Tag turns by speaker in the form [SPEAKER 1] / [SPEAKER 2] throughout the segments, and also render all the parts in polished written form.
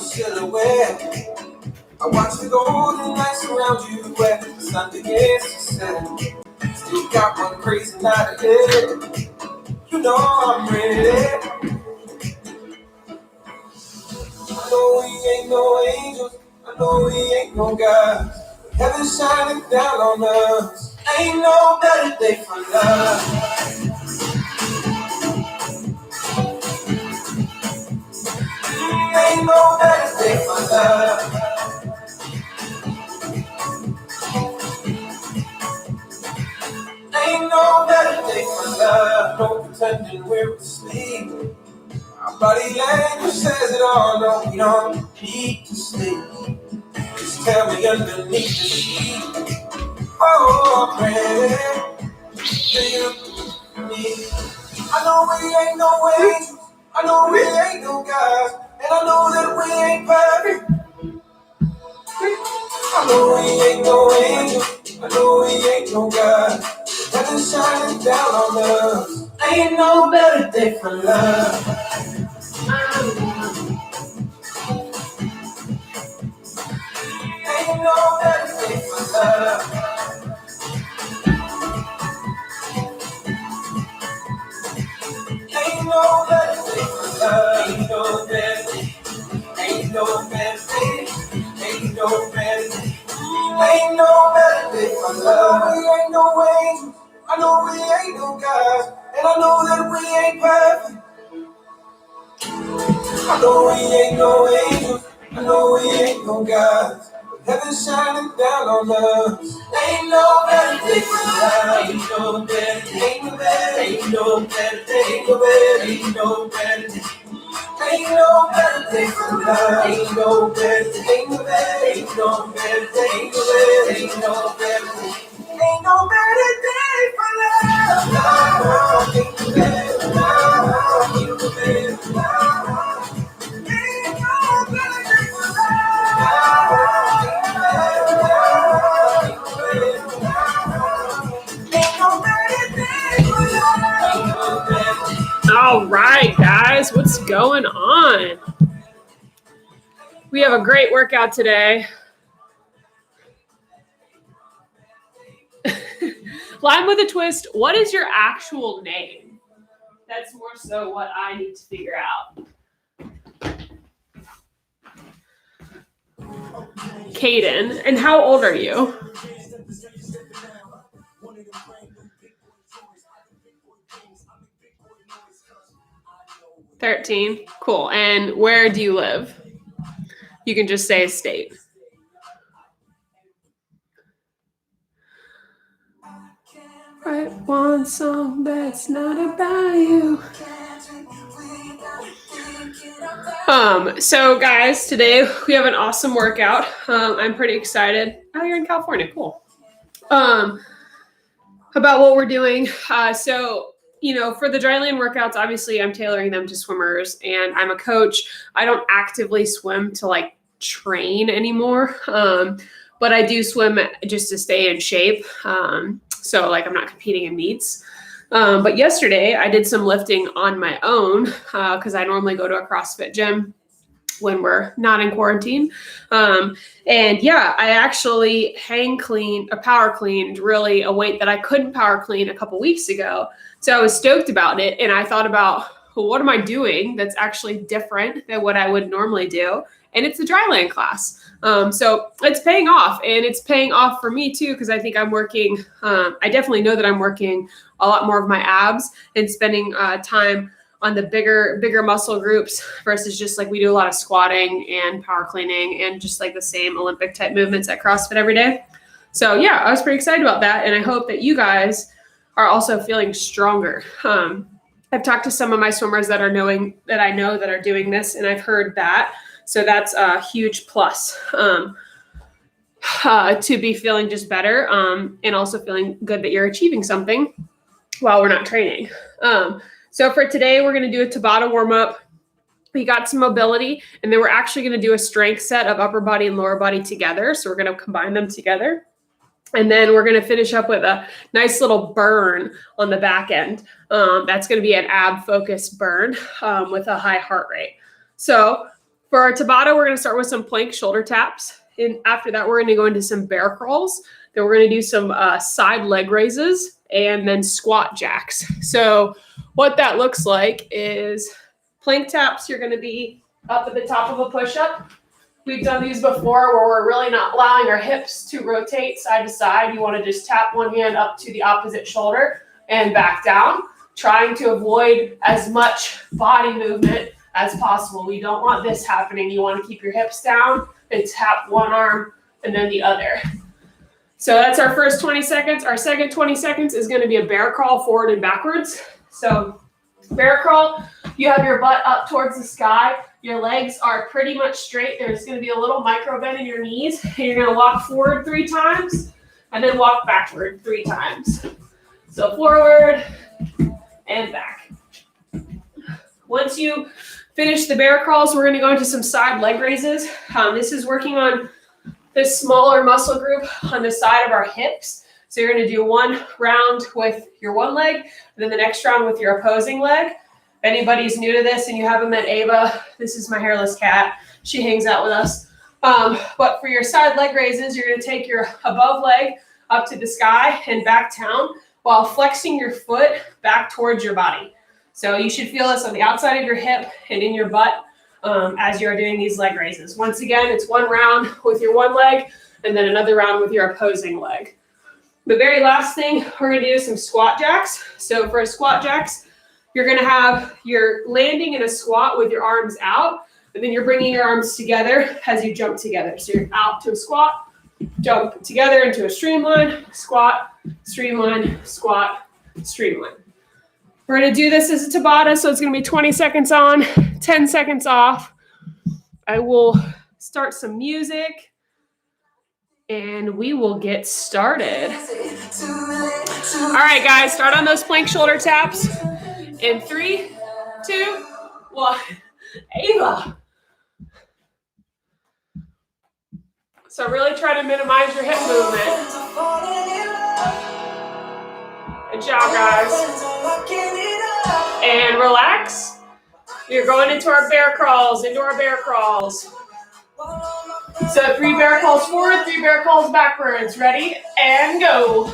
[SPEAKER 1] silhouette. I watch the golden lights around you where the sun begins to set. Still got one crazy night ahead. You know I'm ready. I know we ain't no angels. I know we ain't no gods. Heaven's shining down on us. Ain't no better day for love. Ain't no better day for love. Ain't no better day for love. No pretending we're asleep. Our body language says it all. No, we don't need to sleep. Just tell me underneath the sheet. Oh, I'm ready. Do you need? I know we ain't no angels. I know we ain't no gods. And I know that we ain't perfect. I know we ain't no angels. I know we ain't no gods. Heaven's shining down on us. Ain't no better day for love. Ain't no better day for love. Ain't no better day for love. Ain't no better day. Ain't no better day. Ain't no better day. Ain't no better day for love. We ain't no angels. I know we ain't no gods. And I know that we ain't perfect. I know we ain't no angels. I know we ain't no gods. Heaven's shining down on us. Ain't no better day for love. Ain't no better day. Ain't no better. Ain't no better day. Ain't no better. Ain't no better day. Ain't no better day for love. Ain't no better day. Ain't no better. Ain't no better day. Ain't no better. Ain't no better day. Ain't no better day for love. Ain't no better. Ain't no better.
[SPEAKER 2] All right, guys, what's going on? We have a great workout today. Line with a twist, what is your actual name? That's more so what I need to figure out. Caden, and how old are you? 13. Cool. And where do you live? You can just say state. Write one song that's not about you. So guys, today we have an awesome workout. I'm pretty excited. Oh, you're in California. Cool. About what we're doing. So, for the Dryland workouts, obviously I'm tailoring them to swimmers, and I'm a coach. I don't actively swim to train anymore. But I do swim just to stay in shape. So I'm not competing in meets. But yesterday I did some lifting on my own because I normally go to a CrossFit gym when we're not in quarantine. I actually power cleaned really a weight that I couldn't power clean a couple weeks ago. So I was stoked about it. And I thought about, well, what am I doing that's actually different than what I would normally do? And it's a Dryland class. So it's paying off, and it's paying off for me too, because I think I'm working, I definitely know that I'm working a lot more of my abs and spending time on the bigger muscle groups versus just we do a lot of squatting and power cleaning and just the same Olympic type movements at CrossFit every day. So yeah, I was pretty excited about that. And I hope that you guys are also feeling stronger. I've talked to some of my swimmers that I know that are doing this, and I've heard that. So that's a huge plus to be feeling just better and also feeling good that you're achieving something while we're not training. So for today, we're going to do a Tabata warm-up. We got some mobility, and then we're actually going to do a strength set of upper body and lower body together. So we're going to combine them together. And then we're going to finish up with a nice little burn on the back end. That's going to be an ab-focused burn with a high heart rate. So For our Tabata, we're going to start with some plank shoulder taps. And after that, we're going to go into some bear crawls. Then we're going to do some side leg raises and then squat jacks. So what that looks like is plank taps. You're going to be up at the top of a push-up. We've done these before where we're really not allowing our hips to rotate side to side. You want to just tap one hand up to the opposite shoulder and back down, trying to avoid as much body movement as possible. We don't want this happening. You want to keep your hips down and tap one arm and then the other. So that's our first 20 seconds. Our second 20 seconds is going to be a bear crawl forward and backwards. So bear crawl, you have your butt up towards the sky. Your legs are pretty much straight. There's going to be a little micro bend in your knees. And you're going to walk forward 3 times and then walk backward 3 times. So forward and back. Once you finish the bear crawls, we're going to go into some side leg raises. This is working on this smaller muscle group on the side of our hips. So you're going to do one round with your one leg, and then the next round with your opposing leg. If anybody's new to this and you haven't met Ava, this is my hairless cat. She hangs out with us. But for your side leg raises, you're going to take your above leg up to the sky and back down while flexing your foot back towards your body. So you should feel this on the outside of your hip and in your butt as you're doing these leg raises. Once again, it's one round with your one leg and then another round with your opposing leg. The very last thing, we're going to do some squat jacks. So for a squat jacks, you're going to have your landing in a squat with your arms out, and then you're bringing your arms together as you jump together. So you're out to a squat, jump together into a streamline, squat, streamline, squat, streamline. We're going to do this as a Tabata, so it's going to be 20 seconds on, 10 seconds off. I will start some music, and we will get started. All right, guys, start on those plank shoulder taps. In 3, 2, 1. Ava. So really try to minimize your hip movement. Good job, guys. And relax. You're going into our bear crawls, So 3 bear crawls forward, 3 bear crawls backwards. Ready? And go.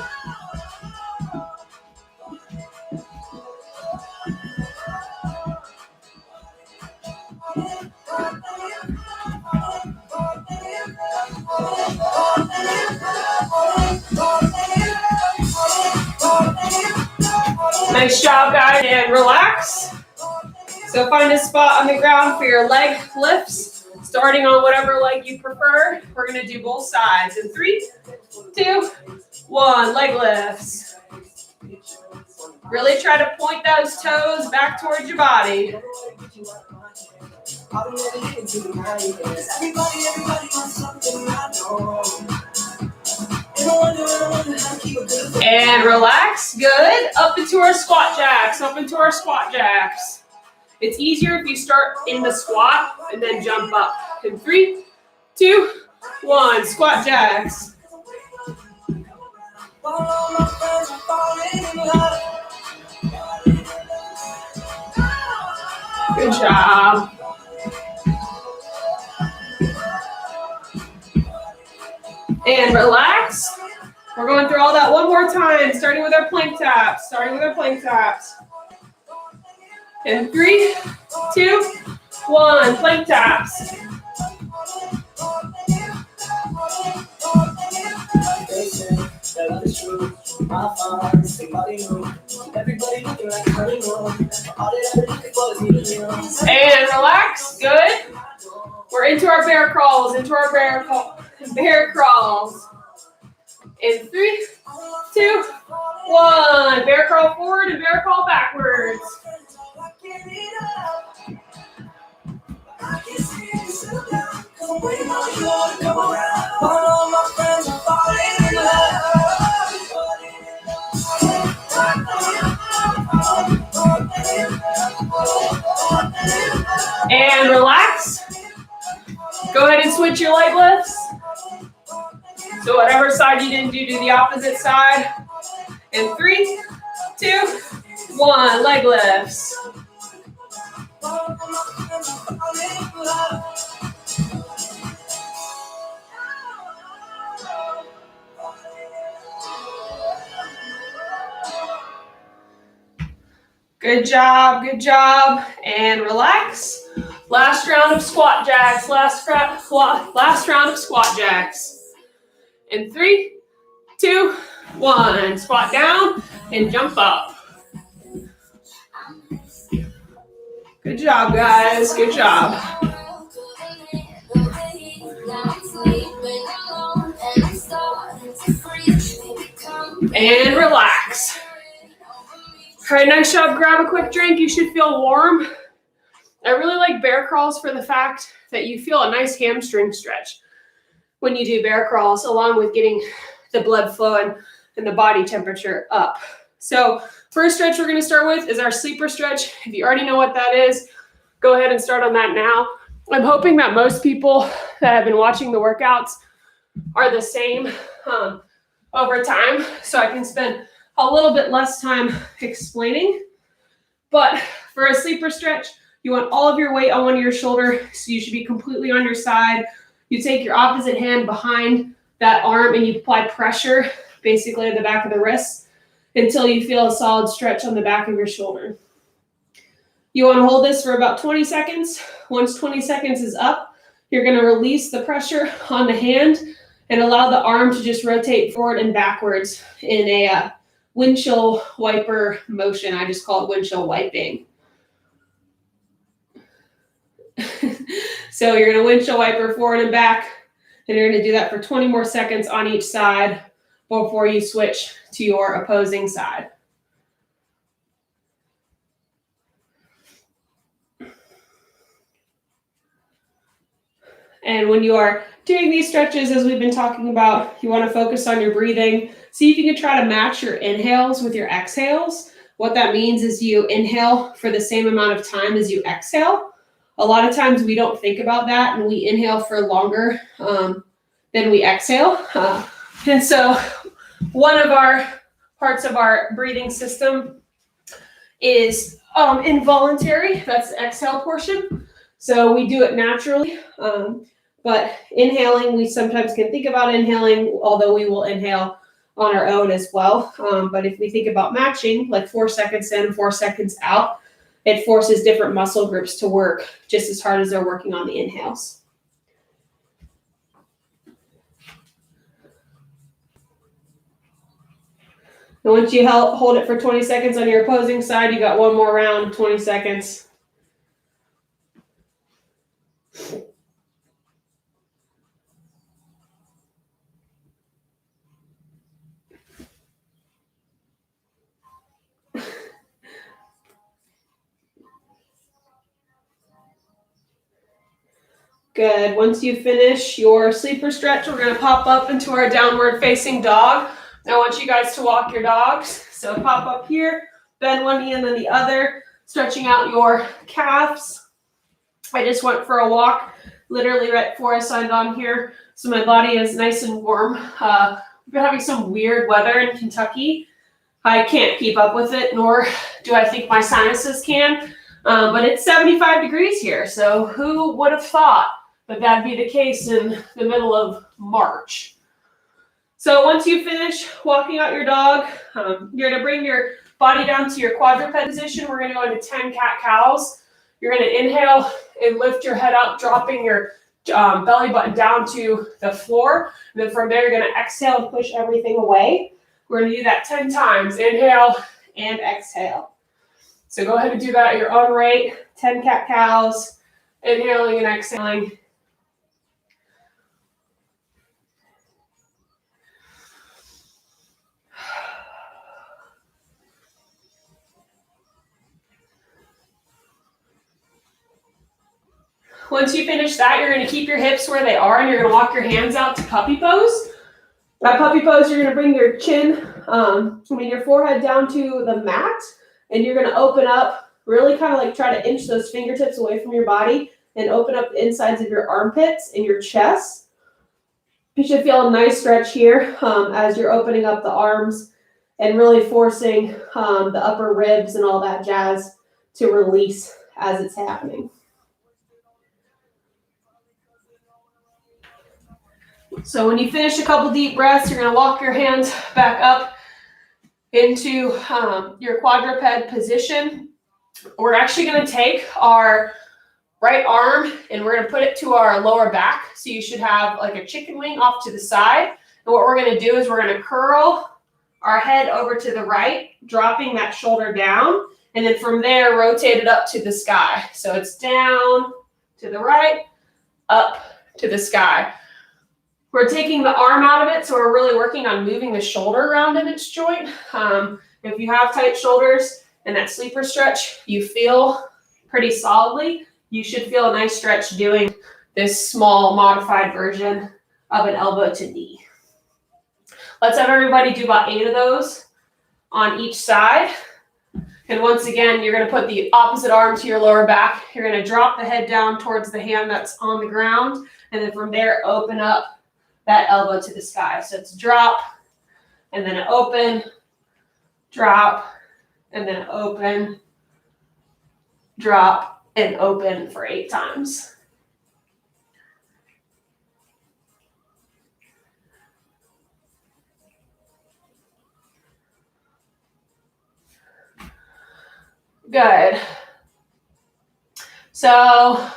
[SPEAKER 2] Nice job, guys, and relax. So find a spot on the ground for your leg lifts, starting on whatever leg you prefer. We're going to do both sides. In 3, 2, 1, leg lifts. Really try to point those toes back towards your body. And relax. Good. Up into our squat jacks. It's easier if you start in the squat and then jump up. In 3, 2, 1, squat jacks. Good job. And relax. We're going through all that one more time, starting with our plank taps. In 3, 2, 1, plank taps. And relax. Good. We're into our bear crawls. Bear crawls. In 3, 2, 1. Bear crawl forward and bear crawl backwards. And relax. Go ahead and switch your leg lifts. So whatever side you didn't do the opposite side. In 3, 2, 1, leg lifts. Good job, good job. And relax. Last round of squat jacks. Last round of squat jacks. In 3, 2, 1. Squat down and jump up. Good job, guys. Good job. And relax. All right, nice job. Grab a quick drink. You should feel warm. I really like bear crawls for the fact that you feel a nice hamstring stretch when you do bear crawls, along with getting the blood flowing and the body temperature up. So first stretch we're going to start with is our sleeper stretch. If you already know what that is, go ahead and start on that now. I'm hoping that most people that have been watching the workouts are the same over time, so I can spend a little bit less time explaining. But for a sleeper stretch, you want all of your weight on one of your shoulder, so you should be completely on your side. You take your opposite hand behind that arm and you apply pressure basically at the back of the wrist until you feel a solid stretch on the back of your shoulder. You want to hold this for about 20 seconds. Once 20 seconds is up, you're going to release the pressure on the hand and allow the arm to just rotate forward and backwards in a windshield wiper motion. I just call it windshield wiping. So you're going to windshield wiper forward and back, and you're going to do that for 20 more seconds on each side before you switch to your opposing side. And when you are doing these stretches, as we've been talking about, you want to focus on your breathing. See if you can try to match your inhales with your exhales. What that means is you inhale for the same amount of time as you exhale. A lot of times we don't think about that, and we inhale for longer than we exhale. And so one of our parts of our breathing system is involuntary. That's the exhale portion. So we do it naturally. But inhaling, we sometimes can think about inhaling, although we will inhale on our own as well. But if we think about matching, like 4 seconds in, 4 seconds out, it forces different muscle groups to work just as hard as they're working on the inhales. And once you hold it for 20 seconds on your opposing side, you got one more round, 20 seconds. Good. Once you finish your sleeper stretch, we're going to pop up into our downward facing dog. I want you guys to walk your dogs. So pop up here, bend one knee and then the other, stretching out your calves. I just went for a walk, literally right before I signed on here. So my body is nice and warm. We've been having some weird weather in Kentucky. I can't keep up with it, nor do I think my sinuses can. But it's 75 degrees here. So who would have thought that that'd be the case in the middle of March? So once you finish walking out your dog, you're going to bring your body down to your quadruped position. We're going to go into 10 cat-cows. You're going to inhale and lift your head up, dropping your belly button down to the floor. And then from there, you're going to exhale and push everything away. We're going to do that 10 times. Inhale and exhale. So go ahead and do that at your own rate. 10 cat-cows, inhaling and exhaling. Once you finish that, you're going to keep your hips where they are, and you're going to walk your hands out to puppy pose. That puppy pose, you're going to bring your chin, your forehead down to the mat, and you're going to open up, really kind of like try to inch those fingertips away from your body and open up the insides of your armpits and your chest. You should feel a nice stretch here as you're opening up the arms and really forcing the upper ribs and all that jazz to release as it's happening. So when you finish a couple deep breaths, you're going to walk your hands back up into your quadruped position. We're actually going to take our right arm and we're going to put it to our lower back. So you should have like a chicken wing off to the side. And what we're going to do is we're going to curl our head over to the right, dropping that shoulder down. And then from there, rotate it up to the sky. So it's down to the right, up to the sky. We're taking the arm out of it, so we're really working on moving the shoulder around in its joint. If you have tight shoulders and that sleeper stretch, you feel pretty solidly, you should feel a nice stretch doing this small modified version of an elbow to knee. Let's have everybody do about 8 of those on each side. And once again, you're going to put the opposite arm to your lower back. You're going to drop the head down towards the hand that's on the ground. And then from there, open up that elbow to the sky. So it's drop, and then open, drop, and then open, drop, and open for 8 times. Good. So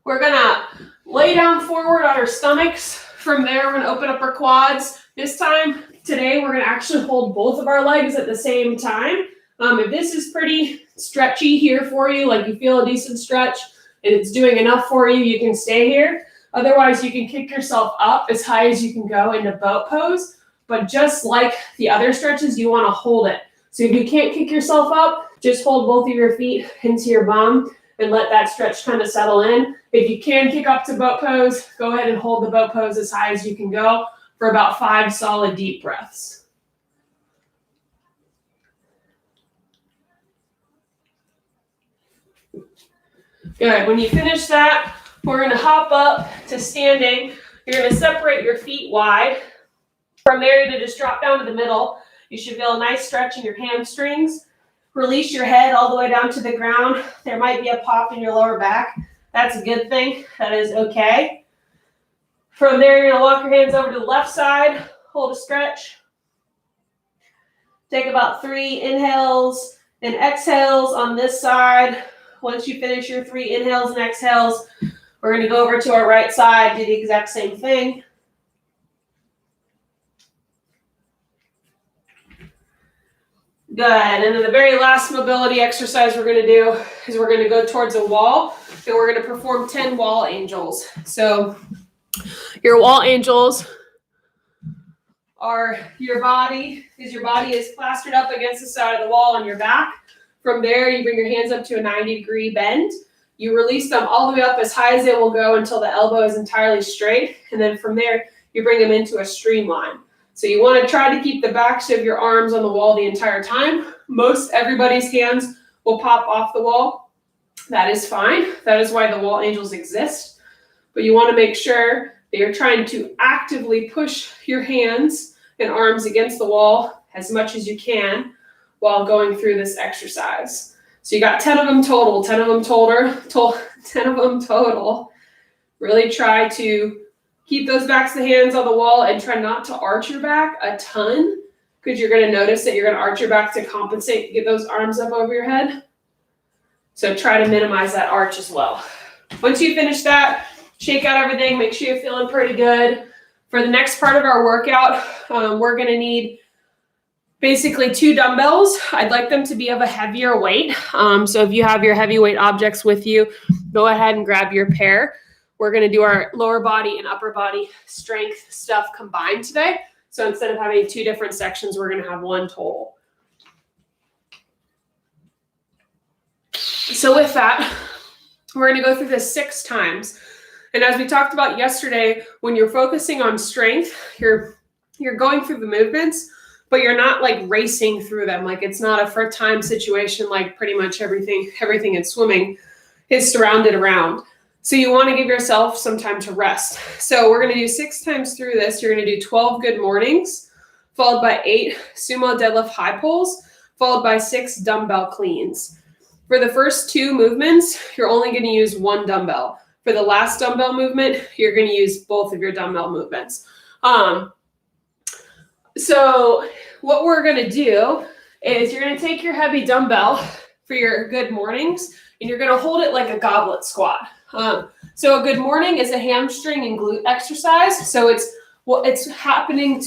[SPEAKER 2] we're gonna lay down forward on our stomachs. From there, we're gonna open up our quads. This time, today, we're gonna actually hold both of our legs at the same time. If this is pretty stretchy here for you, like you feel a decent stretch and it's doing enough for you, you can stay here. Otherwise, you can kick yourself up as high as you can go into boat pose. But just like the other stretches, you wanna hold it. So if you can't kick yourself up, just hold both of your feet into your bum and let that stretch kind of settle in. If you can kick up to boat pose, go ahead and hold the boat pose as high as you can go for about 5 solid deep breaths. Good. When you finish that, we're going to hop up to standing. You're going to separate your feet wide. From there, you're going to just drop down to the middle. You should feel a nice stretch in your hamstrings. Release your head all the way down to the ground. There might be a pop in your lower back. That's a good thing. That is okay. From there, you're going to walk your hands over to the left side. Hold a stretch. Take about 3 inhales and exhales on this side. Once you finish your 3 inhales and exhales, we're going to go over to our right side, do the exact same thing. Good. And then the very last mobility exercise we're going to do is we're going to go towards a wall and we're going to perform 10 wall angels. So your wall angels are your body is plastered up against the side of the wall on your back. From there, you bring your hands up to a 90-degree bend. You release them all the way up as high as it will go until the elbow is entirely straight. And then from there, you bring them into a streamline. So you want to try to keep the backs of your arms on the wall the entire time. Most everybody's hands will pop off the wall. That is fine. That is why the wall angels exist. But you want to make sure that you're trying to actively push your hands and arms against the wall as much as you can while going through this exercise. So you got 10 of them total, 10 of them total. Really try to keep those backs of the hands on the wall and try not to arch your back a ton because you're going to notice that you're going to arch your back to compensate, get those arms up over your head. So try to minimize that arch as well. Once you finish that, shake out everything, make sure you're feeling pretty good. For the next part of our workout, we're going to need basically 2 dumbbells. I'd like them to be of a heavier weight. So if you have your heavyweight objects with you, go ahead and grab your pair. We're going to do our lower body and upper body strength stuff combined today. So instead of having 2 different sections, we're going to have 1 total. So with that, we're going to go through this 6 times. And as we talked about yesterday, when you're focusing on strength, you're going through the movements, but you're not like racing through them. Like it's not a for time situation like pretty much everything in swimming is surrounded around. So you want to give yourself some time to rest. So we're going to do 6 times through this. You're going to do 12 good mornings, followed by 8 sumo deadlift high pulls, followed by 6 dumbbell cleans. For the first 2 movements, you're only going to use 1 dumbbell. For the last dumbbell movement, you're going to use both of your dumbbell movements. So what we're going to do is you're going to take your heavy dumbbell for your good mornings, and you're going to hold it like a goblet squat. So a good morning is a hamstring and glute exercise. So it's working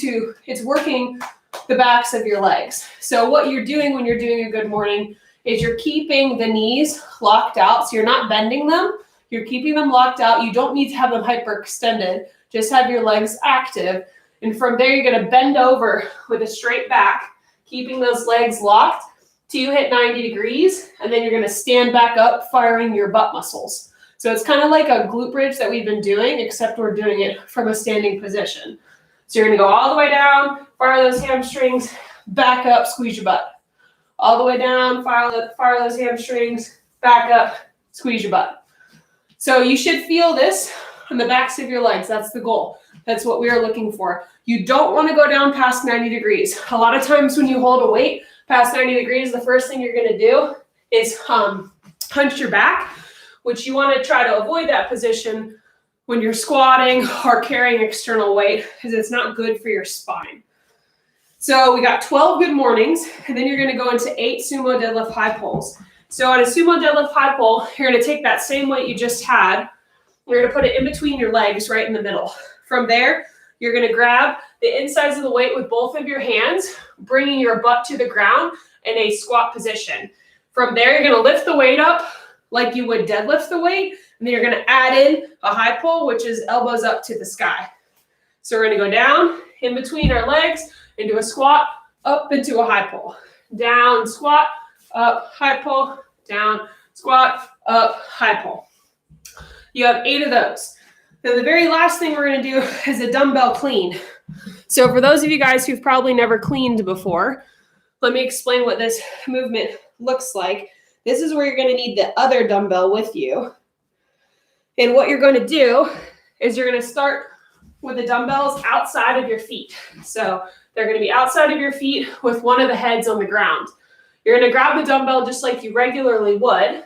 [SPEAKER 2] the backs of your legs. So what you're doing when you're doing a good morning is you're keeping the knees locked out. So you're not bending them. You're keeping them locked out. You don't need to have them hyperextended. Just have your legs active. And from there, you're going to bend over with a straight back, keeping those legs locked till you hit 90 degrees. And then you're going to stand back up, firing your butt muscles. So it's kind of like a glute bridge that we've been doing, except we're doing it from a standing position. So you're going to go all the way down, fire those hamstrings, back up, squeeze your butt. All the way down, fire those hamstrings, back up, squeeze your butt. So you should feel this on the backs of your legs. That's the goal. That's what we are looking for. You don't want to go down past 90 degrees. A lot of times when you hold a weight past 90 degrees, the first thing you're going to do is hunch your back, which you want to try to avoid that position when you're squatting or carrying external weight, because it's not good for your spine. So we got 12 good mornings, and then you're going to go into 8 sumo deadlift high pulls. So on a sumo deadlift high pull, you're going to take that same weight you just had. You're going to put it in between your legs, right in the middle. From there, you're going to grab the insides of the weight with both of your hands, bringing your butt to the ground in a squat position. From there, you're going to lift the weight up like you would deadlift the weight, and then you're going to add in a high pull, which is elbows up to the sky. So we're going to go down in between our legs into a squat, up into a high pull. Down, squat, up, high pull, down, squat, up, high pull. You have 8 of those. Then the very last thing we're going to do is a dumbbell clean. So for those of you guys who've probably never cleaned before, let me explain what this movement looks like. This is where you're going to need the other dumbbell with you. And what you're going to do is you're going to start with the dumbbells outside of your feet. So they're going to be outside of your feet with one of the heads on the ground. You're going to grab the dumbbell just like you regularly would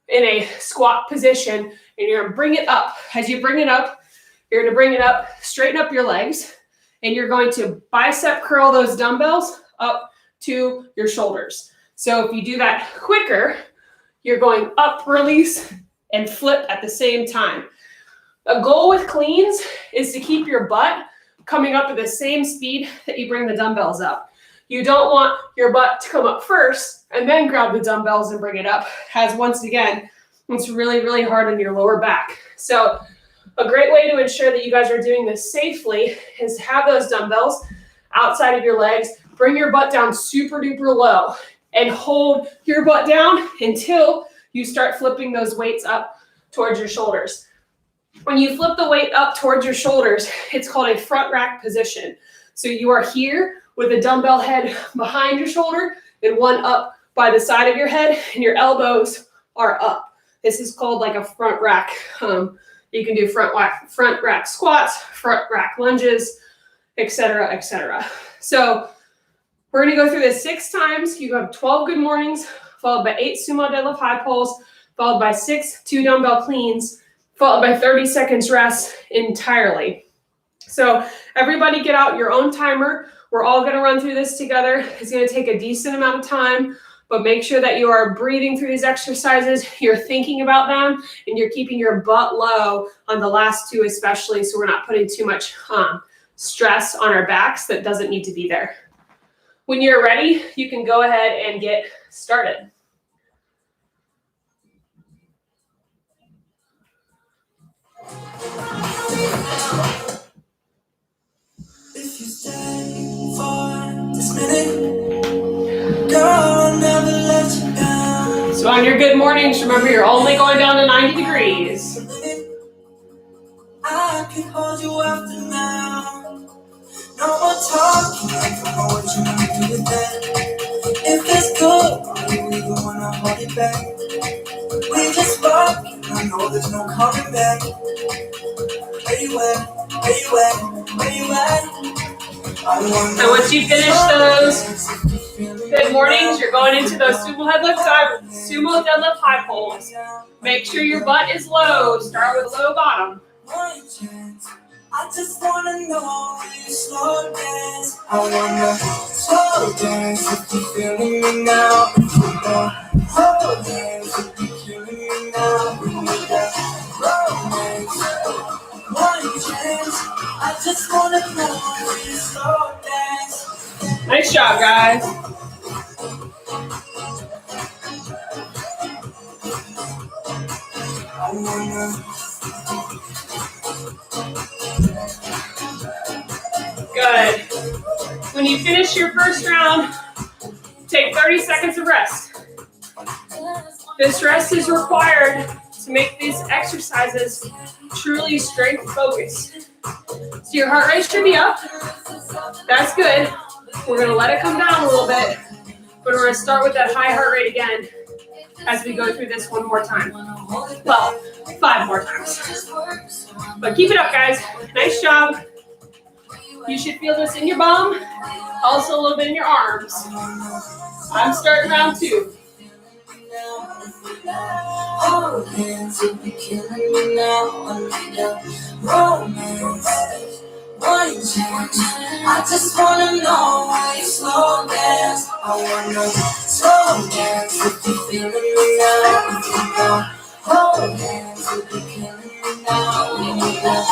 [SPEAKER 2] in a squat position, and you're going to bring it up. As you bring it up, you're going to bring it up, straighten up your legs, and you're going to bicep curl those dumbbells up to your shoulders. So if you do that quicker, you're going up, release, and flip at the same time. A goal with cleans is to keep your butt coming up at the same speed that you bring the dumbbells up. You don't want your butt to come up first and then grab the dumbbells and bring it up, as once again, it's really, really hard on your lower back. So a great way to ensure that you guys are doing this safely is to have those dumbbells outside of your legs, bring your butt down super duper low, and hold your butt down until you start flipping those weights up towards your shoulders. When you flip the weight up towards your shoulders, it's called a front rack position. So you are here with a dumbbell head behind your shoulder and one up by the side of your head, and your elbows are up. This is called like a front rack. You can do front rack squats, front rack lunges, etc., etc. So we're going to go through this 6 times. You have 12 good mornings, followed by 8 sumo deadlift high pulls, followed by 6 2 dumbbell cleans, followed by 30 seconds rest entirely. So everybody get out your own timer. We're all going to run through this together. It's going to take a decent amount of time, but make sure that you are breathing through these exercises, you're thinking about them, and you're keeping your butt low on the last 2 especially, so we're not putting too much stress on our backs that doesn't need to be there. When you're ready, you can go ahead and get started. If you stay for this minute, girl, I'll never let you down. So on your good mornings, remember you're only going down to 90 degrees. I can hold you after now. No more talking, I don't know what you want to do with that. If it's good, are you even wanna hold it back? We just fucking, I know there's no coming back. Where you at? Where you at? Where you at? And once you finish those good mornings, you're going into those sumo deadlift high pulls. Make sure your butt is low. Start with low bottom. I just wanna know you slow dance. I wanna slow dance if you're feeling me now.
[SPEAKER 1] Hold hands if you're killing me now. We need that romance. One chance. I just wanna know where you slow dance.
[SPEAKER 2] Nice job, guys. Good. When you finish your first round, take 30 seconds of rest. This rest is required to make these exercises truly strength focused. So your heart rate should be up. That's good. We're going to let it come down a little bit, but we're going to start with that high heart rate again as we go through this one more time. Well, 5 more times. But keep it up, guys. Nice job. You should feel this in your bum, also a little bit in your arms. I'm starting round 2.
[SPEAKER 1] All hands will be killing me now. Romance, one chance. I just wanna know why you slow dance. I wanna slow dance if you're feeling me now. All hands will be killing me now. We need that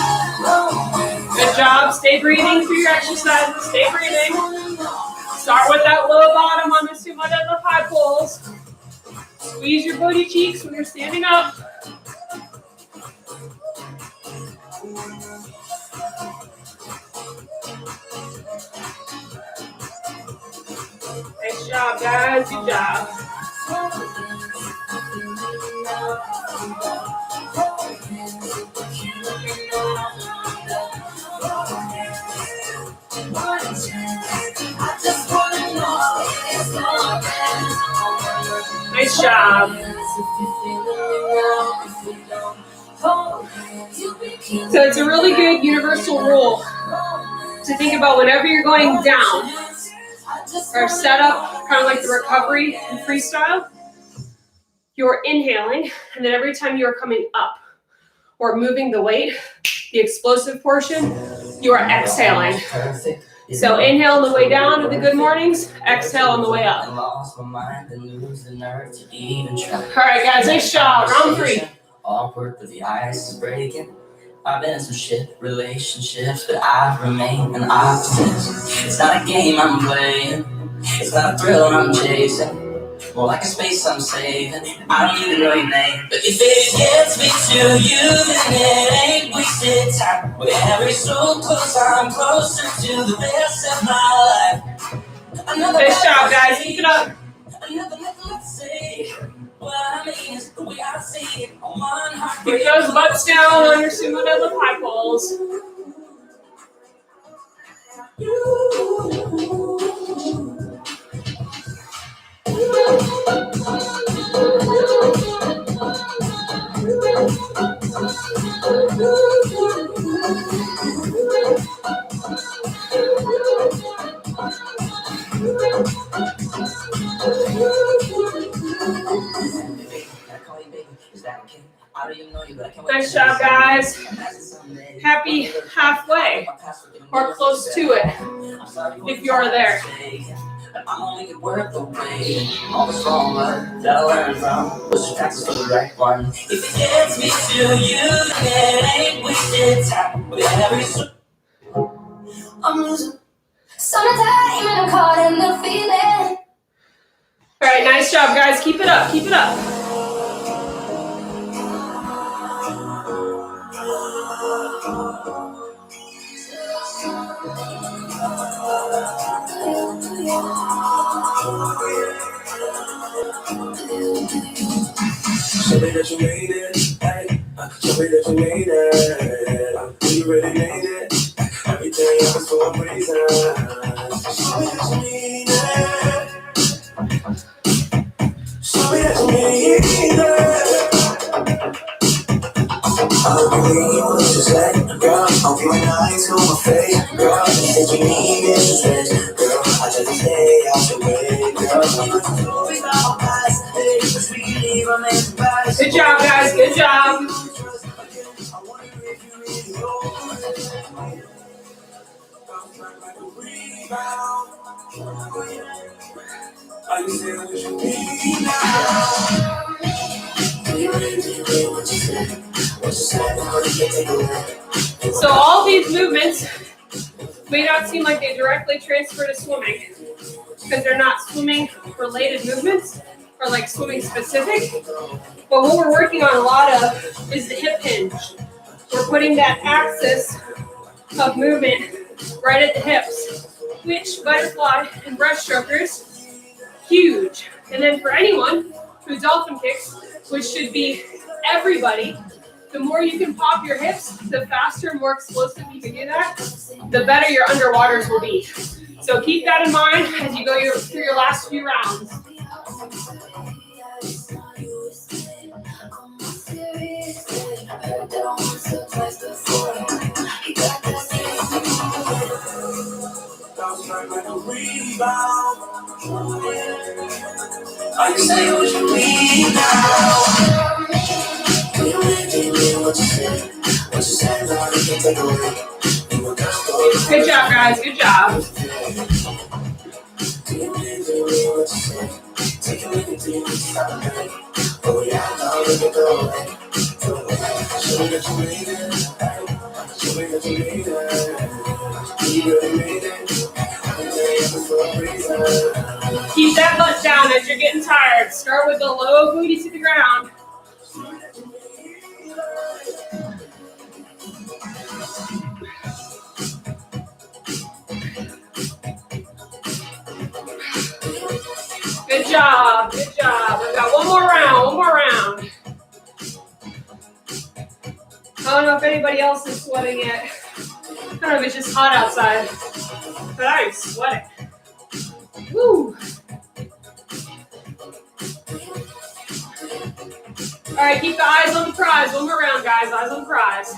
[SPEAKER 1] romance.
[SPEAKER 2] Good job. Stay breathing through your exercises. Stay breathing. Start with that low bottom on the Sumo deadlift high pulls. Squeeze your booty cheeks when you're standing up. Nice job, guys. Good job. Nice job. So it's a really good universal rule to think about whenever you're going down or set up, kind of like the recovery and freestyle, you're inhaling, and then every time you're coming up or moving the weight, the explosive portion, you are exhaling. So inhale on the way down to the good mornings, exhale on the way up. All right, guys, nice job. Round 3.
[SPEAKER 1] Awkward, but the ice is breaking. I've been in some shit relationships, but I've remained an optimist. It's not a game I'm playing. It's not a thrill I'm chasing. More like a space I'm saving. I don't even know your name, but if it gets me to you, then it ain't wasted time. With every so close, I'm closer to the best of my life.
[SPEAKER 2] Nice job, guys. Keep it up. Keep those butts down on your Sumo deadlift high pulls. Nice job, guys. Happy halfway or close to it if you are there.
[SPEAKER 1] I'm only worth the wait. All the strong love that I learned from was just practice for the right one. If it gets me to you, then it ain't wasted time. With every I'm losing. Summertime and I'm caught in the feeling.
[SPEAKER 2] All right, nice job, guys. Keep it up. Keep it up.
[SPEAKER 1] Show me that you made it, hey. Show me that you made it. You really made it. Everything happens for a reason. Show me that you made it. Show me that you made it. I'll be waiting what you say, girl. I'll be nice on my face, girl. You said you need it, girl. I just stay out your way, girl.
[SPEAKER 2] Good job, guys. Good job. So all these movements may not seem like they directly transfer to swimming because they're not swimming related movements or like swimming specific. But what we're working on a lot of is the hip hinge. We're putting that axis of movement right at the hips, which butterfly and breaststrokers, huge. And then for anyone who dolphin kicks, which should be everybody, the more you can pop your hips, the faster and more explosive you can do that, the better your underwaters will be. So keep that in mind as you go through your last few rounds.
[SPEAKER 1] I say what you need now.
[SPEAKER 2] Good job, guys. Good job. Keep that butt down as you're getting tired. Start with the low booty to the ground. Good job. Good job. We've got one more round. I don't know if anybody else is sweating yet. I don't know if it's just hot outside, but I'm sweating. Woo! All right, keep the eyes on the prize. One more round, guys. Eyes on the prize.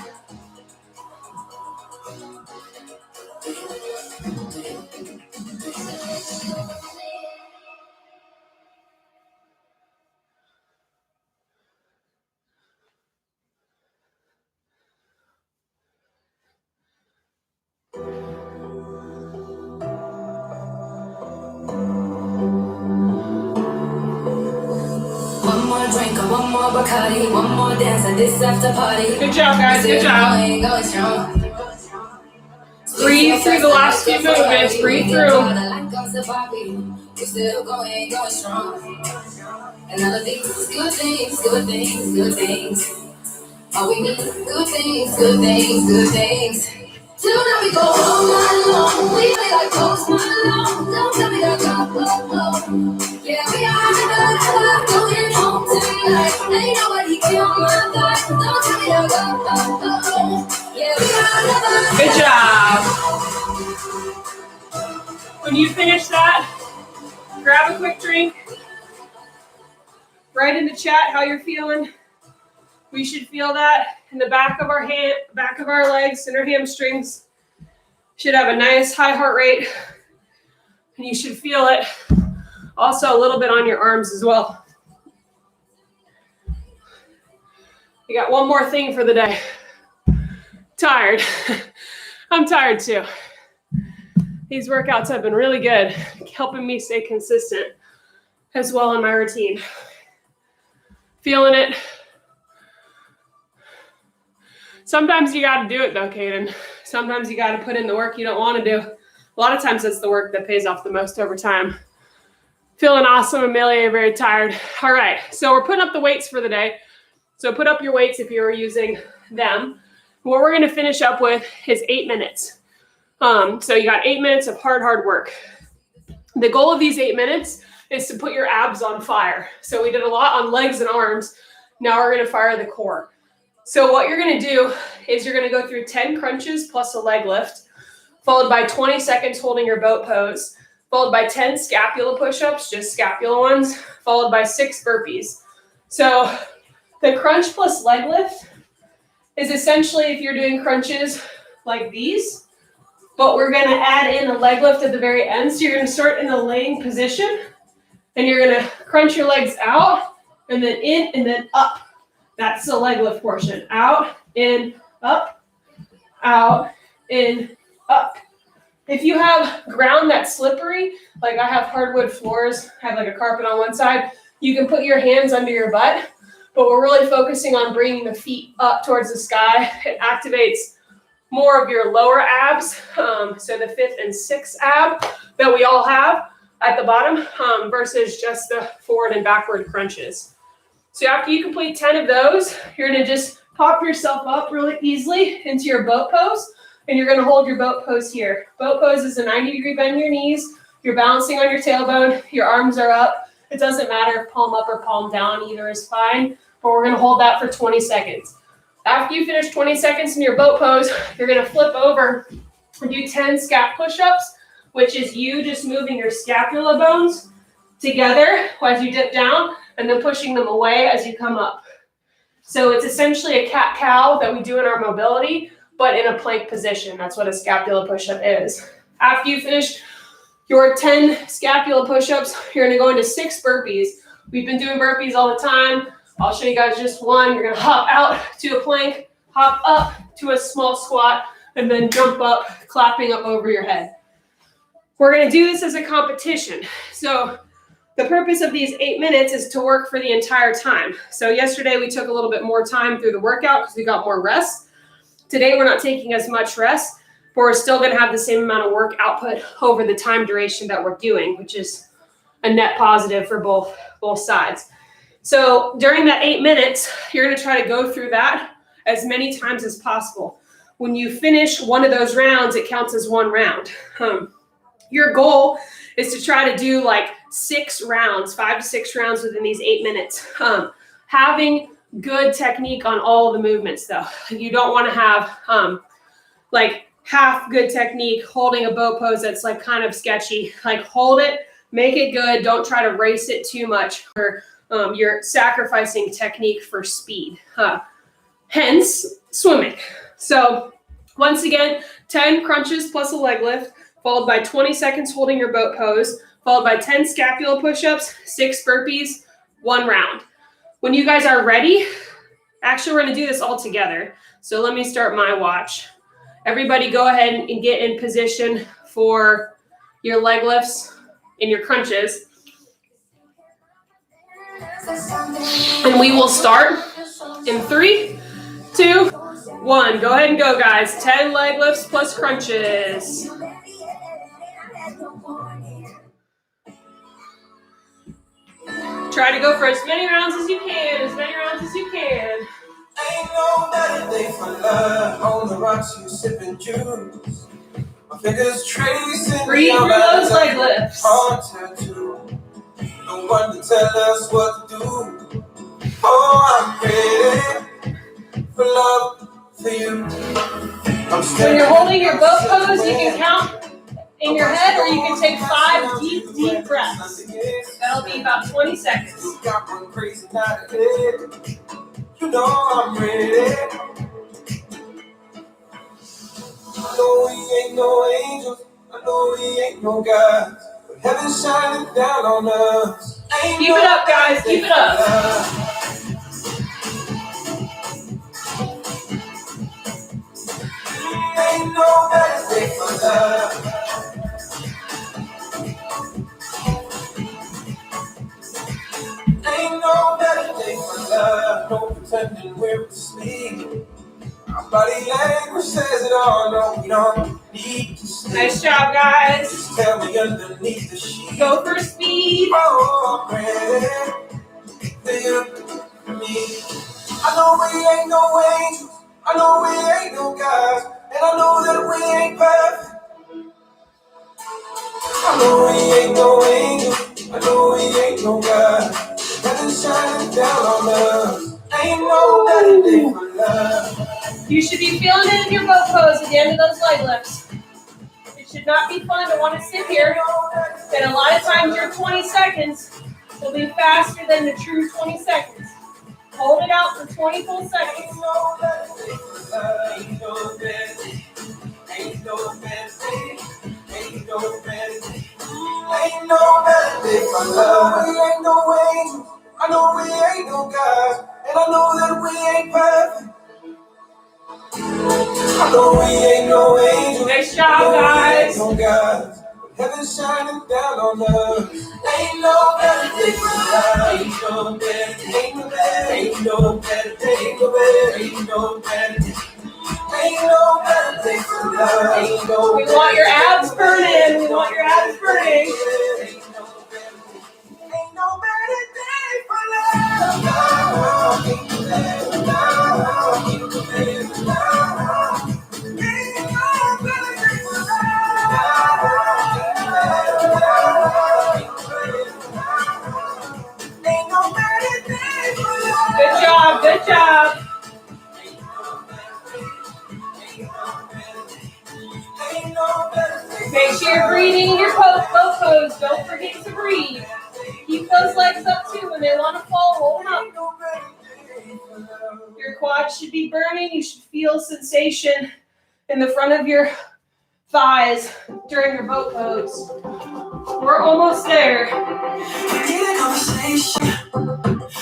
[SPEAKER 1] One more Bacardi, one more dance at this after party.
[SPEAKER 2] Good job, guys. Good job. Breathe through the last few movements. Breathe through.
[SPEAKER 1] And all of these good things, good things, good things. All we need good things, good things, good things. Till now we go all night long. We play like Post Malone. Don't tell me that God will. Yeah, we are never going home tonight. Ain't nobody here on my life. Don't tell me that God will. Yeah, we are never.
[SPEAKER 2] Good job. When you finish that, grab a quick drink. Write in the chat how you're feeling. We should feel that in the back of our legs and our hamstrings. Should have a nice high heart rate. And you should feel it also a little bit on your arms as well. You got one more thing for the day. Tired. I'm tired too. These workouts have been really good, helping me stay consistent as well in my routine. Feeling it. Sometimes you got to do it though, Kaden. Sometimes you got to put in the work you don't want to do. A lot of times it's the work that pays off the most over time. Feeling awesome, Amelia, very tired. All right, so we're putting up the weights for the day. So put up your weights if you are using them. What we're going to finish up with is 8 minutes. So you got 8 minutes of hard work. The goal of these 8 minutes is to put your abs on fire. So we did a lot on legs and arms. Now we're going to fire the core. So what you're going to do is you're going to go through 10 crunches plus a leg lift, followed by 20 seconds holding your boat pose, followed by 10 scapula push-ups, just scapula ones, followed by 6 burpees. So the crunch plus leg lift is essentially if you're doing crunches like these, but we're going to add in a leg lift at the very end. So you're going to start in a laying position, and you're going to crunch your legs out, and then in, and then up. That's the leg lift portion. Out, in, up, in, up. If you have ground that's slippery, like I have hardwood floors, I have like a carpet on one side, you can put your hands under your butt, but we're really focusing on bringing the feet up towards the sky. It activates more of your lower abs, so the 5th and 6th ab that we all have at the bottom, versus just the forward and backward crunches. So after you complete 10 of those, you're gonna just pop yourself up really easily into your boat pose, and you're gonna hold your boat pose here. Boat pose is a 90-degree bend in your knees. You're balancing on your tailbone, your arms are up. It doesn't matter if palm up or palm down, either is fine, but we're gonna hold that for 20 seconds. After you finish 20 seconds in your boat pose, you're gonna flip over and do 10 scap push-ups, which is you just moving your scapula bones together as you dip down and then pushing them away as you come up. So it's essentially a cat-cow that we do in our mobility, but in a plank position. That's what a scapula push-up is. After you finish your 10 scapula push-ups, you're gonna go into 6 burpees. We've been doing burpees all the time. I'll show you guys just one. You're gonna hop out to a plank, hop up to a small squat, and then jump up, clapping up over your head. We're gonna do this as a competition. So the purpose of these 8 minutes is to work for the entire time. So yesterday we took a little bit more time through the workout because we got more rest. Today we're not taking as much rest, but we're still gonna have the same amount of work output over the time duration that we're doing, which is a net positive for both sides. So during that 8 minutes, you're gonna try to go through that as many times as possible. When you finish one of those rounds, it counts as one round. Your goal is to try to do like 6 rounds, 5 to 6 rounds within these 8 minutes. Having good technique on all the movements though. You don't wanna have like half good technique, holding a boat pose that's like kind of sketchy. Like hold it, make it good, don't try to race it too much, or you're sacrificing technique for speed. Hence, swimming. So once again, 10 crunches plus a leg lift, followed by 20 seconds holding your boat pose, followed by 10 scapula push-ups, 6 burpees, 1 round. When you guys are ready, actually we're gonna do this all together. So let me start my watch. Everybody go ahead and get in position for your leg lifts and your crunches. And we will start in 3, 2, 1. Go ahead and go, guys. 10 leg lifts plus crunches. Try to go for as many rounds as you can,
[SPEAKER 1] Ain't no better day for love. On the rocks, you sipping juice. My fingers tracing.
[SPEAKER 2] Breathe through those leg lifts.
[SPEAKER 1] No one to tell us what to do. Oh, I'm ready for love for you.
[SPEAKER 2] When you're holding your boat pose, you can count in your head, or you can take 5 deep breaths. That'll be about 20 seconds.
[SPEAKER 1] You know I'm ready. I know we ain't no angels. I know we ain't no gods. But heaven's shining down on us.
[SPEAKER 2] Keep it up, guys. Keep it up.
[SPEAKER 1] Ain't no better day for love. Ain't no better day for love. No pretending we're asleep. Our body language says it all. No, we don't need to sleep.
[SPEAKER 2] Nice job, guys.
[SPEAKER 1] Just tell me underneath the sheet.
[SPEAKER 2] Go for speed.
[SPEAKER 1] Oh, I'm ready for you, for me. I know we ain't no angels. I know we ain't no gods. And I know that we ain't perfect. I know we ain't no angels. I know we ain't no gods. Heaven's shining down on us. Ain't no better day for love.
[SPEAKER 2] You should be feeling it in your boat pose at the end of those leg lifts. It should not be fun to want to sit here. And a lot of times your 20 seconds will be faster than the true 20 seconds. Hold it out for 20 full seconds.
[SPEAKER 1] Ain't no better day for love. Ain't no better day. Ain't no better day. Ain't no better day. Ain't no better day for love. We ain't no angels. I know we ain't no gods. And I know that we ain't perfect. I know we ain't no angels.
[SPEAKER 2] Nice job, guys.
[SPEAKER 1] Heaven shining down on us. Ain't no better day for life. Ain't no better, ain't no better, ain't no better day, ain't no better, ain't no better day. Ain't no better day for life. Ain't no
[SPEAKER 2] We want your abs burning. We want your abs burning.
[SPEAKER 1] Ain't no better day for love. Ain't no better love. Ain't no better love. Ain't no better day for love. Ain't no better day for love.
[SPEAKER 2] Good job. Good job.
[SPEAKER 1] Ain't no better day.
[SPEAKER 2] Make sure you're breathing in your both pose. Don't forget to breathe. Keep those legs up too. When they want to fall, hold them up. Your quads should be burning. You should feel sensation in the front of your thighs during your boat pose. We're almost there.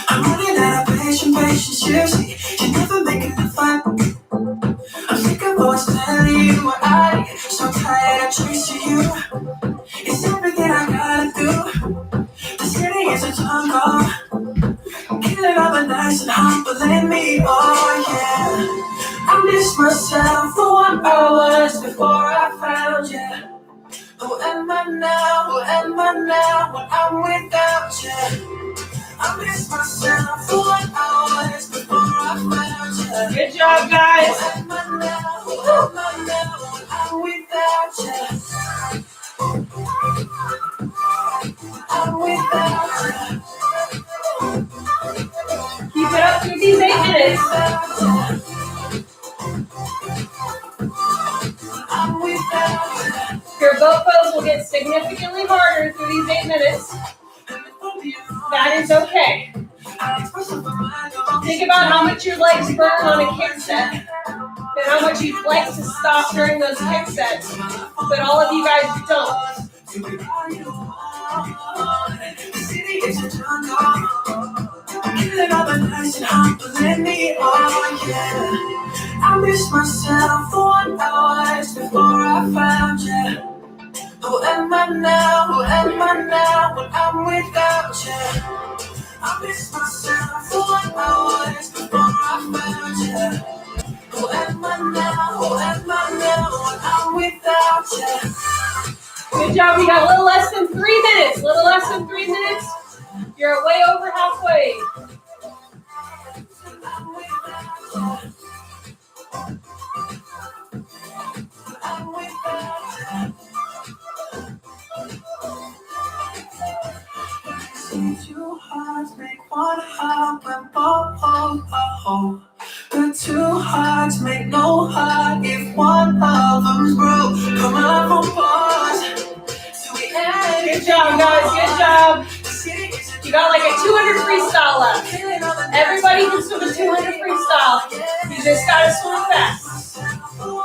[SPEAKER 1] I'm running out of patience. You never make it to fight. I'm sick of always telling you what I need. So tired of chasing you. It's everything I gotta do. The city is a jungle. Killing all the nights and humbling me. Oh yeah. I miss myself for what I was before I found you. Who am I now? Who am I now when I'm without you? I miss myself for what I was before I found you.
[SPEAKER 2] Good job, guys.
[SPEAKER 1] Who am I now? Who am I now when I'm without you? I'm without you.
[SPEAKER 2] Keep it up through these 8 minutes.
[SPEAKER 1] I'm without you.
[SPEAKER 2] Your boat pose will get significantly harder through these 8 minutes. That is okay. Think about how much your legs burn on a kick set and how much you'd like to stop during those kick sets, but all of you guys don't.
[SPEAKER 1] I miss myself for what I was before I found you. Who am I now? Who am I now when I'm without you? I miss myself for what I was before I found you. Who am I now? Who am I now when I'm without you?
[SPEAKER 2] Good job. We got a little less than 3 minutes. A little less than 3 minutes. You're way over halfway.
[SPEAKER 1] I'm without you. I'm without you. Two hearts make one heart when both. The two hearts make no heart if one of them's broke. Come on, from pause.
[SPEAKER 2] Good job, guys. Good job. You got like a 200 freestyle left. Everybody can swim a 200 freestyle. You just gotta swim fast.
[SPEAKER 1] Who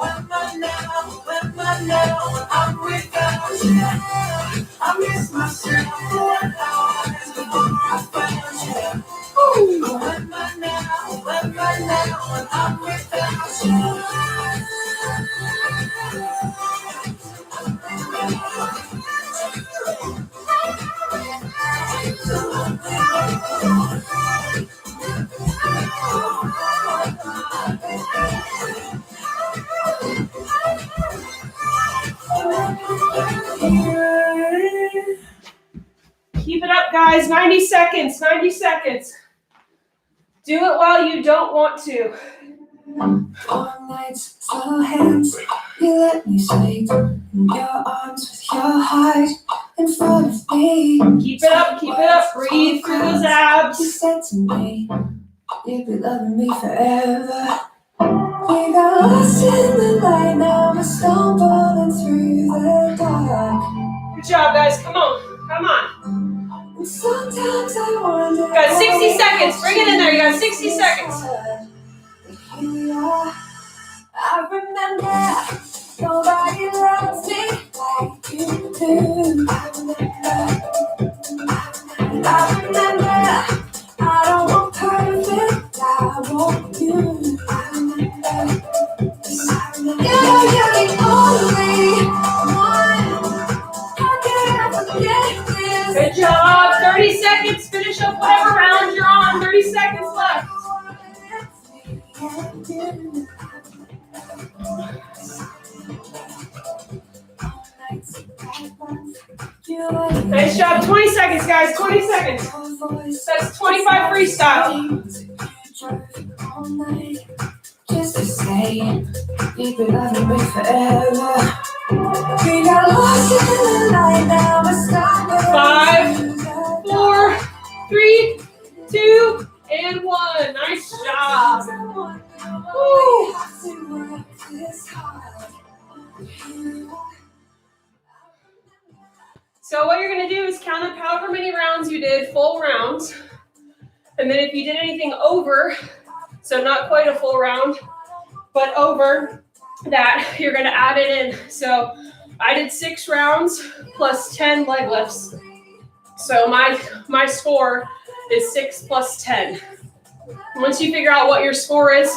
[SPEAKER 1] am I now? Who am I now when I'm without you? I miss myself for what I was before I found you. Who am I now? Who am I now when I'm without you?
[SPEAKER 2] Keep it up, guys. 90 seconds. 90 seconds. Do it while you don't want to.
[SPEAKER 1] All nights, slow hands, you let me sleep in your arms with your heart in front of me.
[SPEAKER 2] Keep it up. Keep it up. Breathe through those
[SPEAKER 1] You
[SPEAKER 2] abs.
[SPEAKER 1] said to me, you'd be loving me forever. We got lost in the light, now we're stumbling through the dark.
[SPEAKER 2] Good job, guys. Come on. Come on.
[SPEAKER 1] And sometimes I wonder.
[SPEAKER 2] You got 60 seconds. Bring it in there. You got 60 seconds.
[SPEAKER 1] But here we are. I remember nobody loves me like you do. I remember I don't want perfect, I want you.
[SPEAKER 2] Nice job. 20 seconds, guys. 20 seconds. That's 25 freestyle.
[SPEAKER 1] Just to say, you've been loving me forever. We got lost in the night, now we're stuck.
[SPEAKER 2] 5, 4, 3, 2, and 1. Nice job. Woo. So what you're going to do is count up however many rounds you did, full rounds. And then if you did anything over, so not quite a full round, but over that, you're going to add it in. So I did 6 rounds plus 10 leg lifts. So my score is 6 plus 10. Once you figure out what your score is,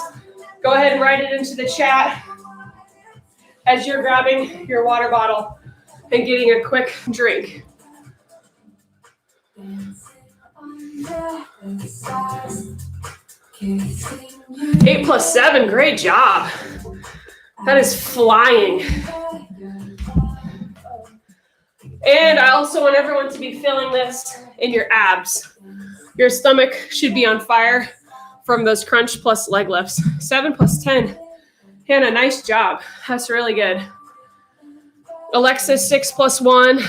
[SPEAKER 2] go ahead and write it into the chat as you're grabbing your water bottle and getting a quick drink. 8 plus 7, great job. That is flying. And I also want everyone to be feeling this in your abs. Your stomach should be on fire from those crunch plus leg lifts. 7 plus 10. Hannah, nice job. That's really good. Alexa, 6 plus 1.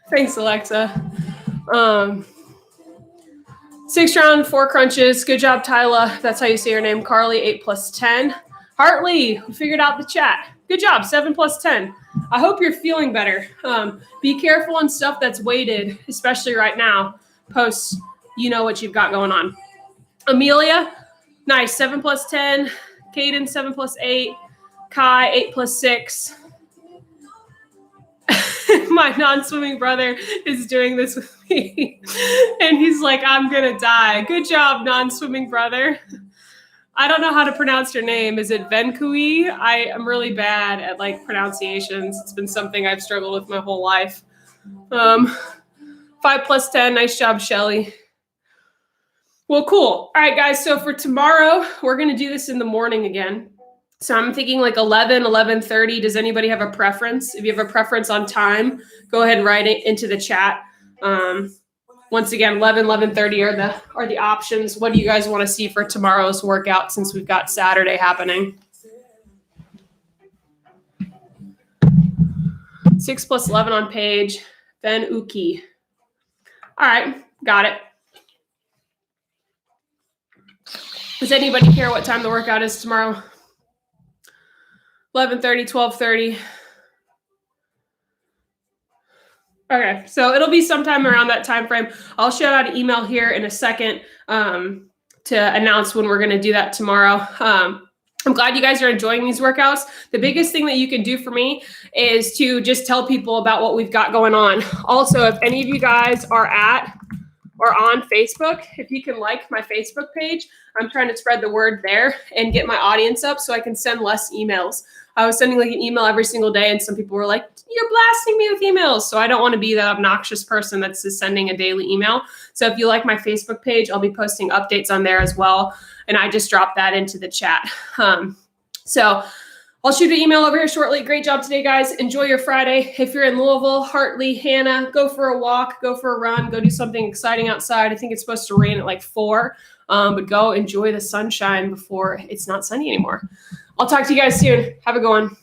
[SPEAKER 2] Thanks, Alexa. 6 round, 4 crunches. Good job, Tyla. That's how you say your name. Carly, 8 plus 10. Hartley, we figured out the chat. Good job, 7 plus 10. I hope you're feeling better. Be careful on stuff that's weighted, especially right now. Post, you know what you've got going on. Amelia, nice, 7 plus 10. Caden, 7 plus 8. Kai, 8 plus 6. My non-swimming brother is doing this with me. And he's like, I'm going to die. Good job, non-swimming brother. I don't know how to pronounce your name. Is it Venkui? I am really bad at like pronunciations. It's been something I've struggled with my whole life. 5 plus 10. Nice job, Shelly. Well, cool. All right, guys. So for tomorrow, we're going to do this in the morning again. So I'm thinking like 11, 11:30. Does anybody have a preference? If you have a preference on time, go ahead and write it into the chat. Once again, 11, 11:30 are the options. What do you guys want to see for tomorrow's workout since we've got Saturday happening? 6 plus 11 on page. Ben Uki. All right, got it. Does anybody care what time the workout is tomorrow? 11:30, 12:30. Okay, so it'll be sometime around that time frame. I'll shout out an email here in a second to announce when we're going to do that tomorrow. I'm glad you guys are enjoying these workouts. The biggest thing that you can do for me is to just tell people about what we've got going on. Also, if any of you guys are at or on Facebook, if you can like my Facebook page, I'm trying to spread the word there and get my audience up so I can send less emails. I was sending like an email every single day and some people were like, you're blasting me with emails. So I don't want to be that obnoxious person that's just sending a daily email. So if you like my Facebook page, I'll be posting updates on there as well. And I just dropped that into the chat. So I'll shoot an email over here shortly. Great job today, guys. Enjoy your Friday. If you're in Louisville, Hartley, Hannah, go for a walk, go for a run, go do something exciting outside. I think it's supposed to rain at like 4, but go enjoy the sunshine before it's not sunny anymore. I'll talk to you guys soon. Have a good one.